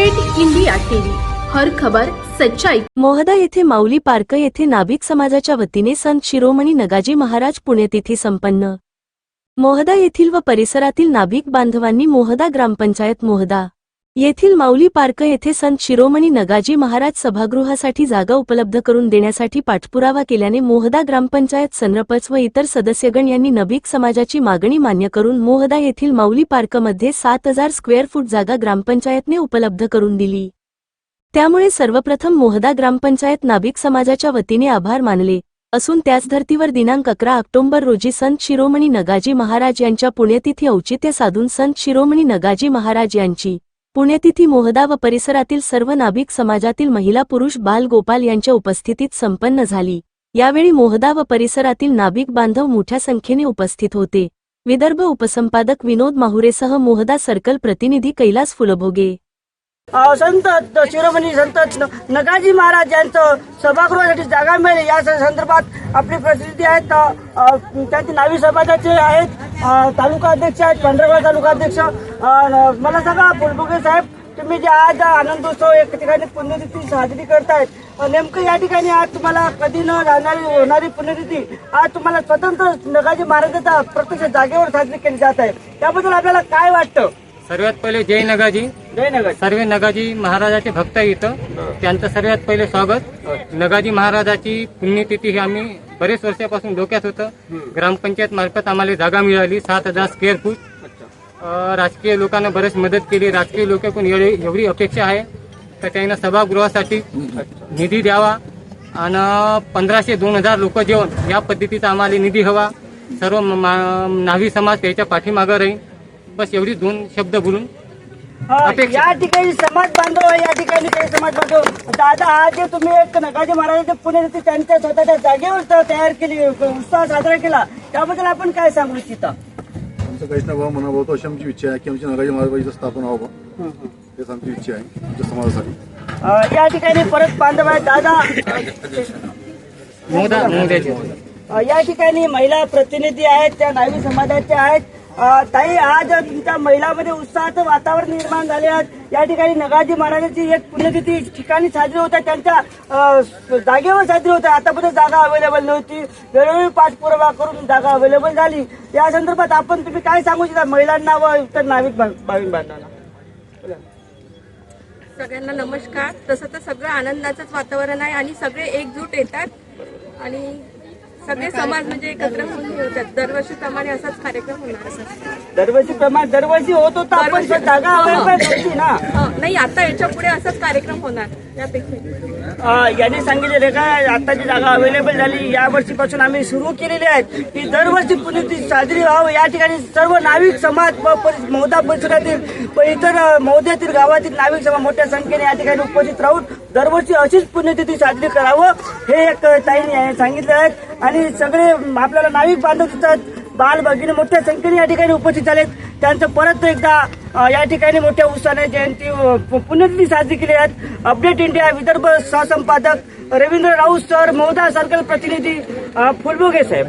Update India TV, हर खबर सच्चाई। मोहदा येथे माऊली पार्क येथे नाभिक समाजाच्या वतीने संत शिरोमणी नगाजी महाराज पुण्यतिथी संपन्न। मोहदा येथील व परिसरातील नाभिक बांधवांनी मोहदा ग्रामपंचायत मोहदा येथील माऊली पार्क येथे संत शिरोमणी नगाजी महाराज सभागृहासाठी जागा उपलब्ध करून देण्यासाठी पाठपुरावा केल्याने मोहदा ग्रामपंचायत सरपंच व इतर सदस्यगण यांनी नाभिक समाजाची मागणी मान्य करून मोहदा येथील माऊली पार्कमध्ये 7000 स्क्वेअर फूट जागा ग्रामपंचायतने उपलब्ध करून दिली। त्यामुळे सर्वप्रथम मोहदा ग्रामपंचायत नाभिक समाजाच्या वतीने आभार मानले असून त्याच धर्तीवर दिनांक 11 ऑक्टोबर रोजी संत शिरोमणी नगाजी महाराज यांच्या पुण्यतिथी औचित्य साधून संत शिरोमणी नगाजी महाराज यांची पुण्यतिथी मोहदा व परिसरातील सर्व नाभिक समाजातील महिला पुरुष बाल गोपाल यांच्या उपस्थितीत संपन्न झाली। यावेळी मोहदा व परिसरातील नाभिक बांधव मोठ्या संख्येने उपस्थित होते। विदर्भ उपसंपादक विनोद माहुरेसह मोहदा सर्कल प्रतिनिधी कैलास फुलभोगे। संत शिरोमणी संत नगाजी महाराज यांचं सभागृहासाठी जागा मिळेल या संदर्भात आपली प्रतिनिधी आहेत, त्यांचे नावी समाजाचे आहेत, तालुका अध्यक्ष आहेत, पंढरपूर तालुका अध्यक्ष। मला सांगा फुलभोगे साहेब, तुम्ही जे आज आनंदोत्सव एक ठिकाणी पुण्यतिथी साजरी करतायत, नेमकं या ठिकाणी आज तुम्हाला कधी न होणारी पुण्यतिथी आज तुम्हाला स्वतंत्र नगाजी महाराजांचा प्रत्यक्ष जागेवर साजरी केली जात आहे, त्याबद्दल आपल्याला काय वाटतं? सर्वात पहिले जय नगाजी। जय नगाजी। सर्व नगाजी महाराजाचे भक्त इथं, त्यांचं सर्वात पहिले स्वागत। नगाजी महाराजाची पुण्यतिथी ही आम्ही बरेच वर्षापासून डोक्यात होतं। ग्रामपंचायत मार्फत आम्हाला जागा मिळाली 7000 स्क्वेअर फूट। राजकीय लोकांना बरेच मदत केली। राजकीय लोकांकडून एवढी अपेक्षा आहे तर त्यांना सभागृहासाठी निधी द्यावा आणि 1500-2000 लोक जेवण या पद्धतीचा आम्हाला निधी हवा। सर्व नावी समाज त्याच्या पाठीमागे राहील, बस एवढी 2 शब्द बोलून या ठिकाणी समाज बांधव या ठिकाणी काही समाज बांधव दादा, आज जे तुम्ही एक नगाजी महाराजांच्या पुण्यतिथी त्यांच्या स्वतःच्या जागेवर तयार केली, उत्साह साजरा केला, त्याबद्दल आपण काय सांगू इच्छिता? आमचं काहीच नाही बाबा म्हणावं, अशी आमची इच्छा आहे की आमच्या नगाजी महाराजांची स्थापना व्हावं, हेच आमची इच्छा आहे आमच्या समाजासाठी। या ठिकाणी परत बांधव आहेत दादा, या ठिकाणी महिला प्रतिनिधी आहेत, त्या नावी समाजाच्या आहेत। ताई, आज तुमच्या महिलांमध्ये उत्साहाचं वातावरण निर्माण झाले आहे। या ठिकाणी नगाजी महाराजांची एक पुण्यतिथी ठिकाणी साजरी होत आहे, त्यांच्या जागेवर साजरी होत आहे। आतापर्यंत जागा अवेलेबल नव्हती, वेळोवेळी पाठपुरावा करून जागा अवेलेबल झाली। या संदर्भात तुम्ही काय सांगू इच्छिता महिलांना व इतर नाविक भाविक बांधवांना? सगळ्यांना नमस्कार। तसं तर सगळं आनंदाचंच वातावरण आहे आणि सगळे एकजूट येतात आणि सगळे समाज म्हणजे एकत्र होऊन होतात। दरवर्षीप्रमाणे असाच कार्यक्रम होणार असं दरवर्षी होत होता, आपण जागा अवेलेबल होती ना? नाही, आता याच्या पुढे असाच कार्यक्रम होणार यापेक्षा। यांनी सांगितलेले काय, आताची जागा अवेलेबल झाली, या वर्षीपासून आम्ही सुरू केलेली आहेत की दरवर्षी पुण्यतिथी साजरी व्हावं। या ठिकाणी सर्व नाविक समाज व मोहदा परिसरातील व इतर मोहद्यातील गावातील नाविक समाज मोठ्या संख्येने या ठिकाणी उपस्थित राहून दरवर्षी अशीच पुण्यतिथी साजरी करावं हे एक ताईंनी सांगितलं आहे। आणि सगळे आपल्याला नाविक बांधव दिसतात, बाल भगिनी मोठ्या संख्येने या ठिकाणी उपस्थित झालेत। त्यांचं परत एकदा या ठिकाणी मोठ्या उत्साहाने जयंती पुण्यतिथी साजरी केली आहे। अपडेट इंडिया विदर्भ सहसंपादक रवींद्र राऊत सर, मोहदा सर्कल प्रतिनिधी फुलभोगे साहेब।